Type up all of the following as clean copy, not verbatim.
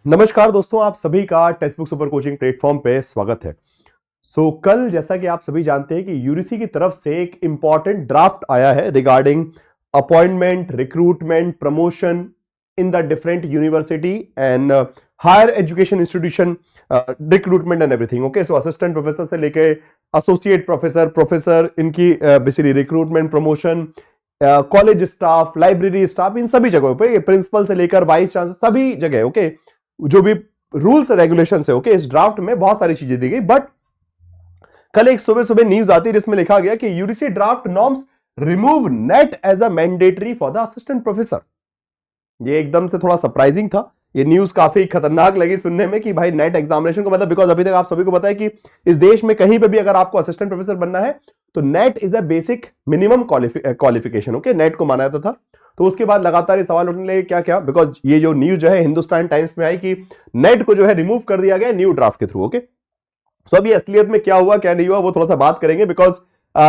नमस्कार दोस्तों, आप सभी का text book super coaching platform पे स्वागत है। कल जैसा कि आप सभी जानते हैं कि यूजीसी की तरफ से एक इंपॉर्टेंट ड्राफ्ट आया है regarding appointment, recruitment, promotion in the different university and higher education institution, recruitment and everything. Okay, so assistant professor से लेके एसोसिएट प्रोफेसर, प्रोफेसर, इनकी basically recruitment, promotion, college staff, library staff, इन सभी जगहों पे, principal से लेकर वाइस चांसलर, सभी जगह ओके जो भी रूल्स रेगुलेशंस है, ओके, इस ड्राफ्ट में बहुत सारी चीजें दी गई। बट कल एक सुबह सुबह न्यूज आती है जिसमें लिखा गया कि UGC draft norms remove NET as a mandatory for the assistant professor. ये एकदम से थोड़ा सरप्राइजिंग था, ये न्यूज काफी खतरनाक लगी सुनने में कि भाई नेट एग्जामिनेशन को मतलब, बिकॉज अभी तक आप सभी को पता है कि इस देश में कहीं पे भी अगर आपको असिस्टेंट प्रोफेसर बनना है तो net is a basic minimum qualification. Okay, net को माना जाता था। तो उसके बाद लगातार ये सवाल उठने लगे क्या क्या, बिकॉज ये जो न्यूज जो है हिंदुस्तान टाइम्स में आई कि नेट को जो है रिमूव कर दिया गया न्यू ड्राफ्ट के थ्रू। ओके, सो अभी असलियत में क्या हुआ क्या नहीं हुआ वो थोड़ा सा बात करेंगे, because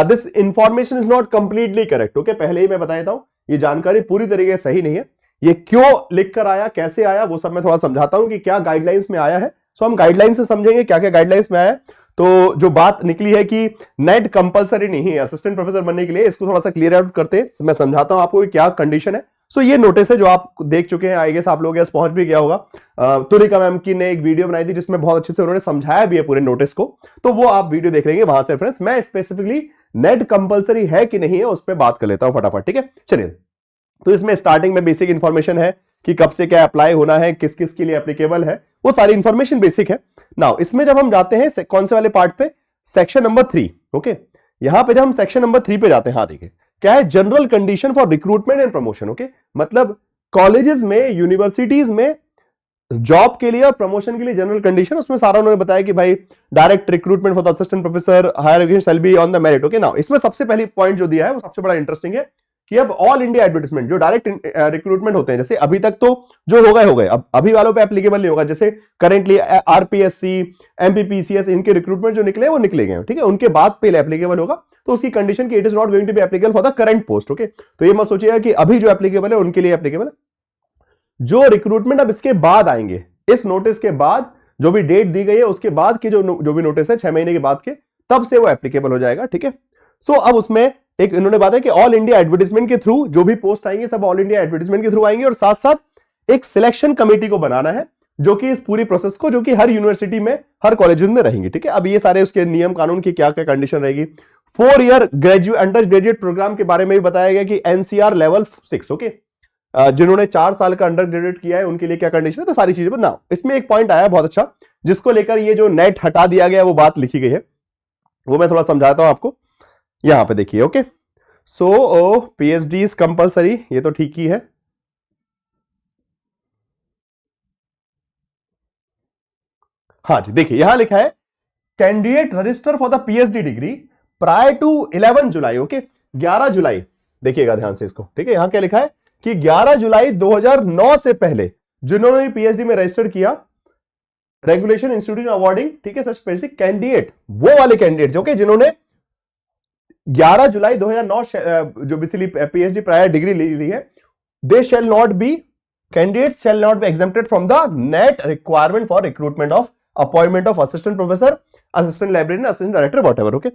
this information is not completely correct. Okay, पहले ही मैं बता देता हूं ये जानकारी पूरी तरीके से सही नहीं है। ये क्यों लिखकर आया, कैसे आया, वो सब मैं थोड़ा समझाता हूं कि क्या गाइडलाइंस में आया है। सो हम गाइडलाइंस से समझेंगे क्या क्या गाइडलाइंस में आया है। तो जो बात निकली है कि नेट कंपलसरी नहीं है असिस्टेंट प्रोफेसर बनने के लिए, इसको थोड़ा सा क्लियर आउट करते हैं। मैं समझाता हूं आपको कि क्या कंडीशन है। सो ये नोटिस है जो आप देख चुके हैं, आई गेस आप लोग पहुंच भी गया होगा। तुलिका मैम की ने एक वीडियो बनाई थी जिसमें बहुत अच्छे से उन्होंने समझाया भी है पूरे नोटिस को, तो वो आप वीडियो देख लेंगे वहां से। फ्रेंड्स, मैं स्पेसिफिकली नेट कंपलसरी है कि नहीं है उस पर बात कर लेता हूं फटाफट, ठीक है। चलिए, तो इसमें स्टार्टिंग में बेसिक इंफॉर्मेशन है कि कब से क्या अप्लाई होना है, किस किस के लिए एप्लीकेबल है, वो सारी इंफॉर्मेशन बेसिक है। नाउ इसमें जब हम जाते हैं कौन से वाले पार्ट पे, सेक्शन नंबर 3। ओके, यहां पे जब हम सेक्शन नंबर 3 पे जाते हैं, हाँ देखिए क्या है, general condition for recruitment and promotion. Okay, मतलब कॉलेजेस में, यूनिवर्सिटीज में जॉब के लिए और प्रमोशन के लिए जनरल कंडीशन, उसमें सारा उन्होंने बताया कि भाई direct recruitment for the assistant professor, higher education shall be on the merit. Okay, now इसमें सबसे पहली पॉइंट जो दिया है वो सबसे बड़ा इंटरेस्टिंग है कि अब ऑल इंडिया एडवर्टाइजमेंट जो डायरेक्ट रिक्रूटमेंट होते हैं, जैसे अभी तक तो जो हो गए अब अभी वालों पे एप्लीकेबल नहीं होगा। जैसे करेंटली आरपीएससी, एमपीपीसीएस, इनके रिक्रूटमेंट जो निकले वो निकले गए, ठीक है, उनके बाद पहले एप्लीकेबल होगा। तो उसकी कंडीशन की it is not going to be applicable for the current post. Okay, तो ये मत सोचिएगा कि अभी जो एप्लीकेबल है उनके लिए एप्लीकेबल है। जो रिक्रूटमेंट अब इसके बाद आएंगे, इस नोटिस के बाद जो भी डेट दी गई है उसके बाद की जो भी नोटिस है 6 महीने के बाद के, तब से वो एप्लीकेबल हो जाएगा, ठीक है। सो अब उसमें एक इन्होंने बात है कि ऑल इंडिया एडवर्टाइजमेंट के थ्रू जो भी पोस्ट आएंगे सब ऑल इंडिया एडवर्टाइजमेंट के थ्रू आएंगे, और साथ साथ एक सिलेक्शन कमेटी को बनाना है जो कि इस पूरी प्रोसेस को, जो कि हर यूनिवर्सिटी में, हर कॉलेज में रहेंगे, ठीक है। अब ये सारे उसके नियम कानून की क्या क्या कंडीशन रहेगी। 4 year graduate undergraduate programme के बारे में भी बताया गया कि एनसीआर लेवल 6। ओके, जिन्होंने 4 साल का अंडर ग्रेजुएट किया है उनके लिए क्या कंडीशन है, तो सारी चीजें ना। इसमें एक पॉइंट आया बहुत अच्छा जिसको लेकर ये जो नेट हटा दिया गया वो बात लिखी गई है, वो मैं थोड़ा समझाता हूं आपको। यहां पे देखिए, okay, so PhD is compulsory, ये तो ठीक ही है। हाँ जी, देखिए यहां लिखा है candidate register for the PhD degree prior to 11 July. Okay, 11 जुलाई, देखिएगा ध्यान से इसको, ठीक है। यहां क्या लिखा है कि 11 जुलाई 2009 से पहले जिन्होंने पीएचडी में रजिस्टर किया, रेगुलेशन इंस्टीट्यूट अवार्डिंग, ठीक है, सच स्पेसिफिक कैंडिडेट, वो वाले कैंडिडेट ओके जिन्होंने 11 जुलाई 2009 जो बेसिकली पीएचडी प्रायर डिग्री ली है, they shall not be, candidates shall not be exempted from the NET requirement for recruitment of appointment of assistant professor, assistant librarian, assistant director, whatever. Okay,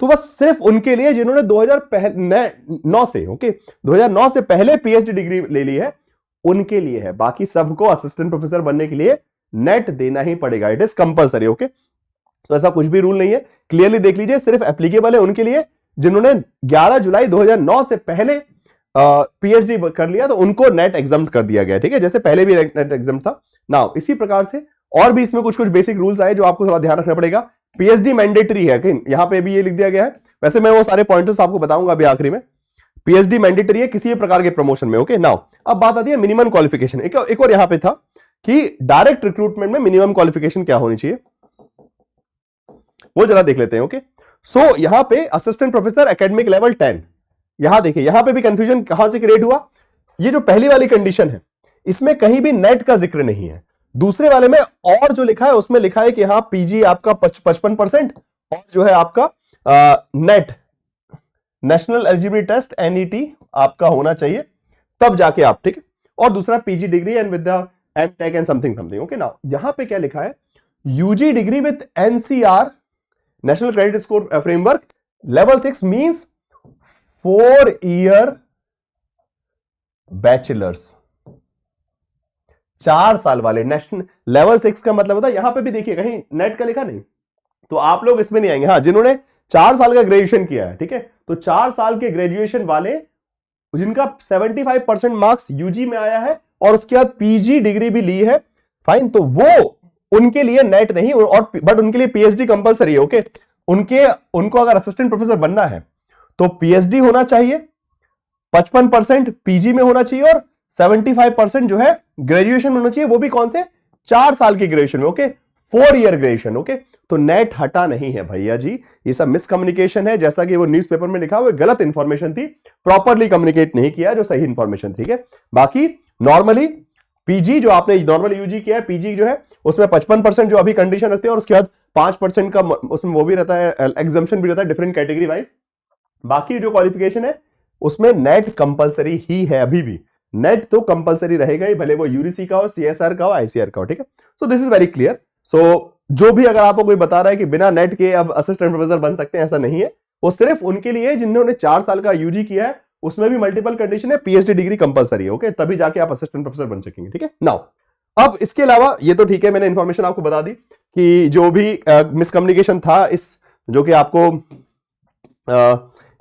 तो बस सिर्फ उनके लिए जिन्होंने 2009 से, ओके, 2009 से पहले पीएचडी डिग्री ले ली है, उनके लिए है। बाकी सबको असिस्टेंट प्रोफेसर बनने के लिए नेट देना ही पड़ेगा, इट इज कंपलसरी। ओके, तो ऐसा कुछ भी रूल नहीं है, क्लियरली देख लीजिए, सिर्फ एप्लीकेबल है उनके लिए जिन्होंने 11 जुलाई 2009 से पहले पीएचडी कर लिया, तो उनको नेट एग्जाम कर दिया गया, ठीक है, जैसे पहले भी नेट एग्जाम था। नाउ इसी प्रकार से और भी इसमें कुछ कुछ बेसिक रूल्स आए जो आपको थोड़ा ध्यान रखना पड़ेगा। पीएचडी मैंडेटरी है, यहां पे भी ये लिख दिया गया है। वैसे मैं वो सारे पॉइंटर्स आपको बताऊंगा अभी आखिरी में। पीएचडी मैंडेटरी है किसी भी प्रकार के प्रमोशन में। ओके, नाउ अब बात आती है मिनिमम क्वालिफिकेशन। एक और यहां पे था कि डायरेक्ट रिक्रूटमेंट में मिनिमम क्वालिफिकेशन क्या होनी चाहिए, वो जरा देख लेते हैं। ओके, सो यहां पे असिस्टेंट प्रोफेसर एकेडमिक लेवल 10, यहां देखिए, यहां पे भी कंफ्यूजन कहां से क्रिएट हुआ। ये जो पहली वाली कंडीशन है इसमें कहीं भी नेट का जिक्र नहीं है। दूसरे वाले में और जो लिखा है उसमें लिखा है कि हाँ पीजी आपका 55% और जो है आपका NET, national eligibility test, NET आपका होना चाहिए, तब जाके आप, ठीक है। और दूसरा PG degree and with the MTech and something something. Okay, now यहां पे क्या लिखा है, UG degree with NCR national credit score framework level 6 means 4 year bachelors, 4 साल वाले। नेशनल लेवल 6 का मतलब होता है, यहां पे भी देखिए कहीं नेट का लिखा नहीं, तो आप लोग इसमें नहीं आएंगे। हाँ, जिन्होंने 4 साल का ग्रेजुएशन किया है, ठीक है, तो 4 साल के ग्रेजुएशन वाले जिनका 75% मार्क्स यूजी में आया है और उसके बाद पीजी डिग्री भी ली है, फाइन, तो वो उनके लिए नेट नहीं, और बट उनके लिए पीएचडी कंपलसरी है। ओके, उनको अगर असिस्टेंट प्रोफेसर बनना है तो पीएचडी होना चाहिए, 55% पीजी में होना चाहिए और 75% जो है ग्रेजुएशन में होना चाहिए, वो भी कौन से, 4 साल की ग्रेजुएशन में। Okay, 4 year graduation. ओके, तो नेट हटा नहीं है भैया जी, ये सब मिसकम्युनिकेशन है। जैसा कि वो न्यूज़पेपर में लिखा हुआ गलत इंफॉर्मेशन थी, प्रॉपरली कम्युनिकेट नहीं किया जो सही इंफॉर्मेशन थी। ठीक है, बाकी नॉर्मली पीजी जो आपने नॉर्मल यूजी किया है, पीजी जो है उसमें 55% जो अभी कंडीशन रखते हैं और उसके बाद 5% का उसमें वो भी रहता है, एग्जम्पशन भी रहता है डिफरेंट कैटेगरी वाइज। बाकी जो क्वालिफिकेशन है उसमें नेट कंपलसरी ही है, अभी भी नेट तो कंपलसरी रहेगा ही, भले वो यूजीसी का हो, सीएसआर का हो, आईसीआर का हो। ठीक है, so this is very clear. So जो भी अगर आपको कोई बता रहा है कि बिना नेट के अब असिस्टेंट प्रोफेसर बन सकते हैं, ऐसा नहीं है, वो सिर्फ उनके लिए जिन्होंने 4 साल का यूजी किया है, उसमें भी मल्टीपल कंडीशन है, पीएचडी डिग्री कंपलसरी है। ओके, तभी जाके आप असिस्टेंट प्रोफेसर बन सकेंगे। ठीक है, नाउ अब इसके अलावा ये तो ठीक है, मैंने इंफॉर्मेशन आपको बता दी कि जो भी मिसकम्युनिकेशन था, इस जो कि आपको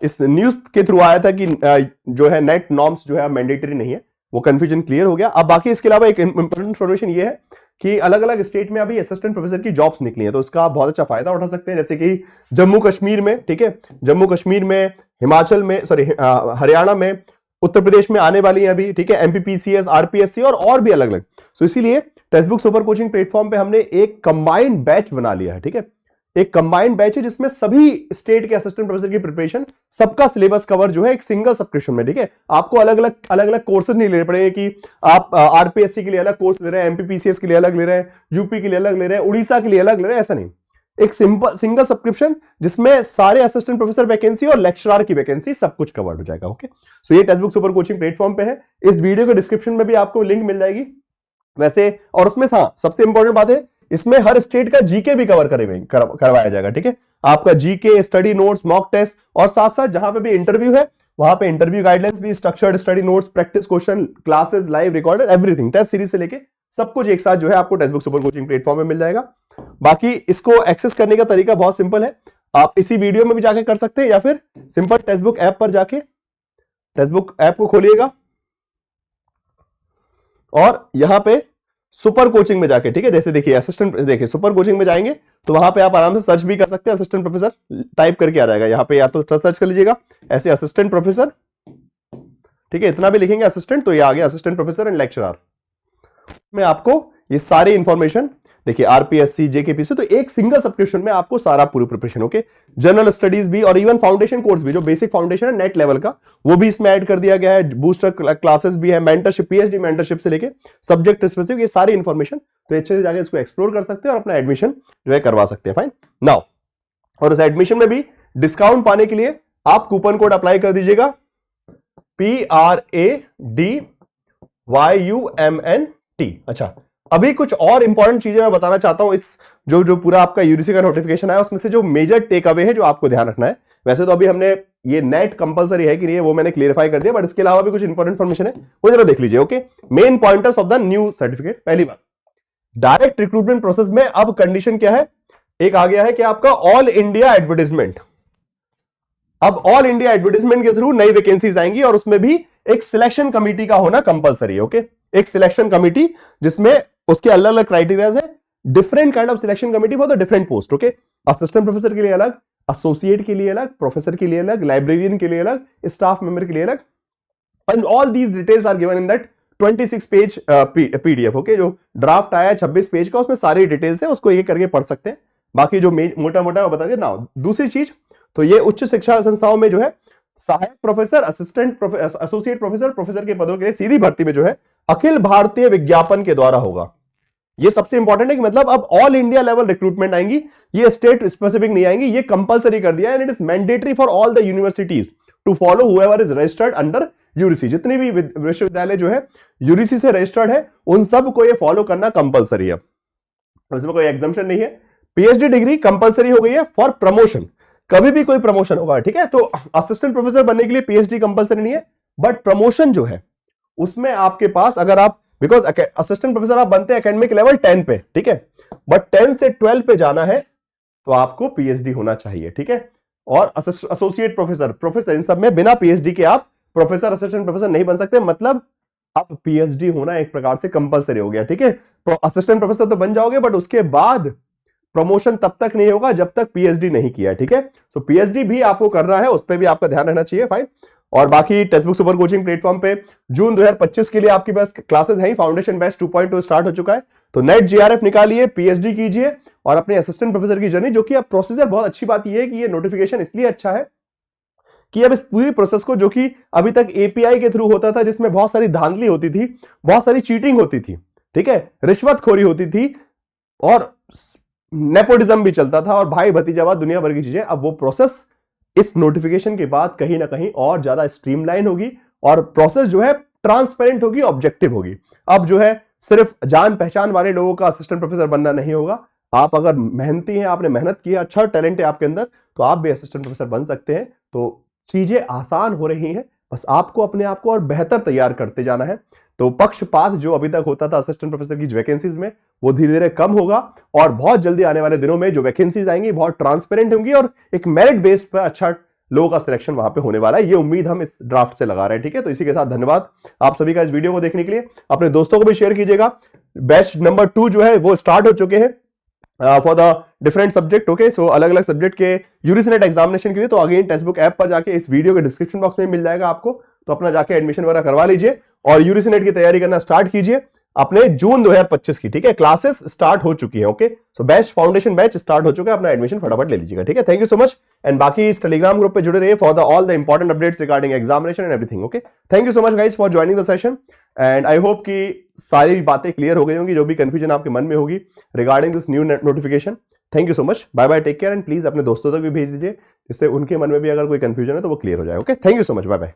इस न्यूज के थ्रू आया था कि जो है नेट नॉर्म्स जो है मैंडेटरी नहीं है, वो कंफ्यूजन क्लियर हो गया। अब बाकी इसके अलावा एक इंपॉर्टेंट इंफॉर्मेशन ये है कि अलग अलग स्टेट में अभी असिस्टेंट प्रोफेसर की जॉब्स निकली हैं, तो इसका आप बहुत अच्छा फायदा उठा सकते हैं। जैसे कि जम्मू कश्मीर में, ठीक है, जम्मू कश्मीर में, हिमाचल में, सॉरी हरियाणा में, उत्तर प्रदेश में आने वाली हैं अभी। ठीक है, एमपीपीसीएस, आरपीएससी और भी अलग अलग। सो इसीलिए टेक्स्टबुक सुपर कोचिंग प्लेटफॉर्म पे हमने एक कंबाइंड बैच बना लिया है। ठीक है, एक कंबाइंड बैच है जिसमें सभी स्टेट के असिस्टेंट प्रोफेसर की प्रिपरेशन, सबका सिलेबस कवर जो है एक सिंगल सब्सक्रिप्शन में। ठीक है, आपको अलग अलग कोर्सेज नहीं लेने पड़ेंगे कि आप आरपीएससी के लिए अलग कोर्स ले रहे हैं, एमपीपीसीएस के लिए अलग ले रहे हैं, यूपी के लिए अलग ले रहे हैं, उड़ीसा के लिए अलग ले रहे हैं, ऐसा नहीं। एक सिंगल सब्सक्रिप्शन जिसमें सारे असिस्टेंट प्रोफेसर वैकेंसी और लेक्चरर की वैकेंसी सब कुछ कवर्ड हो जाएगा। ओके, सो ये टेक्स्टबुक सुपर कोचिंग प्लेटफॉर्म पे है, इस वीडियो के डिस्क्रिप्शन में भी आपको लिंक मिल जाएगी वैसे। और उसमें हाँ, सबसे इंपॉर्टेंट बात है, इसमें हर स्टेट का जीके भी कवर करवाया जाएगा। ठीक है, आपका GK, study notes, mock test, और साथ साथ जहां पे भी इंटरव्यू है वहां पे इंटरव्यू गाइडलाइंस भी, structured study notes, practice question, classes, live recorded, everything, test series से लेके सब कुछ एक साथ जो है आपको टेक्स्टबुक सुपर कोचिंग प्लेटफॉर्म में मिल जाएगा। बाकी इसको एक्सेस करने का तरीका बहुत सिंपल है, आप इसी वीडियो में भी जाके कर सकते हैं, या फिर सिंपल टेक्स्टबुक ऐप पर जाके टेक्स्टबुक ऐप को खोलिएगा और यहां पे सुपर कोचिंग में जाके, ठीक है, जैसे देखिए असिस्टेंट, देखिए सुपर कोचिंग में जाएंगे तो वहां पे आप आराम से सर्च भी कर सकते हैं, असिस्टेंट प्रोफेसर टाइप करके आ जाएगा यहाँ पे, या तो सर्च कर लीजिएगा ऐसे असिस्टेंट प्रोफेसर, ठीक है, इतना भी लिखेंगे असिस्टेंट तो ये आ गया असिस्टेंट प्रोफेसर एंड लेक्चरर में आपको ये सारी इंफॉर्मेशन, देखिए आरपीएससी, जेकेपीसी, तो एक सिंगल सब्सक्रिप्शन में आपको सारा पूरी प्रिपरेशन। ओके, जनरल स्टडीज भी और इवन फाउंडेशन कोर्स भी, जो बेसिक फाउंडेशन है नेट लेवल का, वो भी इसमें ऐड कर दिया गया है, बूस्टर क्लासेस भी है, मेंटरशिप, पीएचडी मेंटरशिप से लेके सब्जेक्ट स्पेसिफिक, ये सारी इंफॉर्मेशन, तो अच्छे से जाकर इसको एक्सप्लोर कर सकते हैं और अपना एडमिशन जो है करवा सकते हैं। फाइन, नाउ और उस एडमिशन में भी डिस्काउंट पाने के लिए आप कूपन कोड अप्लाई कर दीजिएगा PRADYUMNT। अच्छा, अभी कुछ और इंपॉर्टेंट चीजें मैं बताना चाहता हूं, इस जो पूरा आपका यूजीसी का नोटिफिकेशन आया उसमें से जो मेजर टेक अवे है जो आपको ध्यान रखना है। वैसे तो अभी हमने ये नेट कंपलसरी है कि नहीं वो मैंने क्लियरफाई कर दिया, बट इसके अलावा भी कुछ इंपॉर्टेंट इन्फॉर्मेशन है, वो जरा देख लीजिए। Okay, main pointers of the new certificate. पहली बात, डायरेक्ट रिक्रूटमेंट प्रोसेस में अब कंडीशन क्या है, एक आ गया है कि आपका ऑल इंडिया एडवर्टाइजमेंट, अब ऑल इंडिया एडवर्टाइजमेंट के थ्रू नई वैकेंसीज आएंगी और उसमें भी एक सिलेक्शन कमिटी का होना कंपलसरी है। ओके, एक सिलेक्शन कमिटी जिसमें उसके अलग अलग क्राइटेरिया है, different kind of selection committee for the different post. Okay, assistant professor के लिए अलग, एसोसिएट के लिए अलग, प्रोफेसर के लिए अलग, लाइब्रेरियन के लिए अलग, स्टाफ मेंबर के लिए अलग, and all these details are given in that 26 page PDF. Okay, जो ड्राफ्ट आया 26 पेज का, उसमें सारी डिटेल्स है, उसको एक करके पढ़ सकते हैं, बाकी जो मोटा मोटा बता दिया ना। दूसरी चीज, तो ये उच्च शिक्षा संस्थाओं में जो है सहायक professor, assistant associate professor, professor के पदों के लिए सीधी भर्ती में जो है अखिल भारतीय विज्ञापन के द्वारा होगा। ये सबसे इंपॉर्टेंट है कि मतलब अब ऑल इंडिया लेवल रिक्रूटमेंट आएंगी, ये स्टेट स्पेसिफिक नहीं आएंगी, ये कंपलसरी कर दिया है, and it is mandatory for all the universities to follow whoever is registered under UGC, जितनी भी विश्वविद्यालय जो है यूजीसी से रजिस्टर्ड है, उन सब को ये फॉलो करना कंपलसरी है, इसमें कोई एग्जाम्पशन नहीं है। पीएचडी डिग्री कंपलसरी हो गई है फॉर प्रमोशन, कभी भी कोई प्रमोशन होगा, ठीक है। तो असिस्टेंट प्रोफेसर बनने के लिए पीएचडी कंपलसरी नहीं है, बट प्रमोशन जो है उसमें आपके पास अगर आप, बिकॉज असिस्टेंट प्रोफेसर आप बनते हैं एकेडमिक लेवल 10 पे, ठीक है, बट 10 से 12 पे जाना है तो आपको पीएचडी होना चाहिए, ठीक है। और एसोसिएट प्रोफेसर इन सब में बिना पीएचडी के आप प्रोफेसर असिस्टेंट प्रोफेसर नहीं बन सकते, मतलब आप पीएचडी होना एक प्रकार से कंपलसरी हो गया, ठीक है। असिस्टेंट प्रोफेसर तो बन जाओगे, बट उसके बाद प्रमोशन तब तक नहीं होगा जब तक पीएचडी नहीं किया, ठीक है। तो पीएचडी भी आपको करना है, उस पर भी आपका ध्यान रहना चाहिए, फाइन। और बाकी text book super coaching platform पे जून 2025 के लिए आपके पास क्लासेस हैं, फाउंडेशन बैच 2.2 स्टार्ट हो चुका है, तो नेट जीआरएफ निकालिए, पीएचडी कीजिए और अपने असिस्टेंट प्रोफेसर की जर्नी, जो कि अब प्रोसीजर बहुत अच्छी बात यह है कि ये नोटिफिकेशन इसलिए अच्छा है कि अब इस पूरी प्रोसेस को, जो कि अभी तक एपीआई के थ्रू होता था, जिसमें बहुत सारी धांधली होती थी, बहुत सारी चीटिंग होती थी, ठीक है, रिश्वतखोरी होती थी और नेपोटिज्म भी चलता था और भाई भतीजावाद दुनिया भर की चीजें, अब वो प्रोसेस इस नोटिफिकेशन के बाद कहीं ना कहीं और ज्यादा स्ट्रीमलाइन होगी और प्रोसेस जो है ट्रांसपेरेंट होगी, ऑब्जेक्टिव होगी। अब जो है सिर्फ जान पहचान वाले लोगों का असिस्टेंट प्रोफेसर बनना नहीं होगा, आप अगर मेहनती हैं, आपने मेहनत की है, अच्छा टैलेंट है आपके अंदर, तो आप भी असिस्टेंट प्रोफेसर बन सकते हैं। तो चीजें आसान हो रही हैं, बस आपको अपने आप को और बेहतर तैयार करते जाना है। तो पक्षपात जो अभी तक होता था असिस्टेंट प्रोफेसर की वैकेंसीज में, वो धीरे धीरे कम होगा और बहुत जल्दी आने वाले दिनों में जो वैकेंसीज आएंगी बहुत ट्रांसपेरेंट होंगी और एक मेरिट बेस्ड पर अच्छा लोगों का सिलेक्शन वहां पे होने वाला है, ये उम्मीद हम इस ड्राफ्ट से लगा रहे हैं, ठीक है। तो इसी के साथ धन्यवाद आप सभी का इस वीडियो को देखने के लिए, अपने दोस्तों को भी शेयर कीजिएगा। बैच नंबर 2 जो है वो स्टार्ट हो चुके हैं for the different subject, okay. So अलग अलग सब्जेक्ट के यूजीसी नेट एग्जामिनेशन के लिए, तो अगेन टेक्स्ट बुक ऐप पर जाके इस वीडियो के डिस्क्रिप्शन बॉक्स में मिल जाएगा आपको, तो अपना जाके एडमिशन वगैरह करवा लीजिए और यूजीसी नेट की तैयारी करना स्टार्ट कीजिए अपने जून 2025 की, ठीक है। क्लासेस स्टार्ट हो चुकी है, ओके। सो बैच फाउंडेशन बैच स्टार्ट हो चुका है, अपना एडमिशन फटाफट ले लीजिएगा, ठीक है। Thank you so much and बाकी इस टेलीग्राम ग्रुप पे जुड़े रहिए for the all the important updates regarding examination and everything, okay. Thank you so much guys for joining the session and I hope कि सारी बातें क्लियर हो गई होंगी, जो भी कंफ्यूजन आपके मन में होगी regarding this new notification. Thank you so much, bye bye, take care and please अपने दोस्तों तक भी भेज दीजिए, जिससे उनके मन में भी अगर कोई कंफ्यूजन है तो वो क्लियर हो जाए, okay. Thank you so much, bye bye.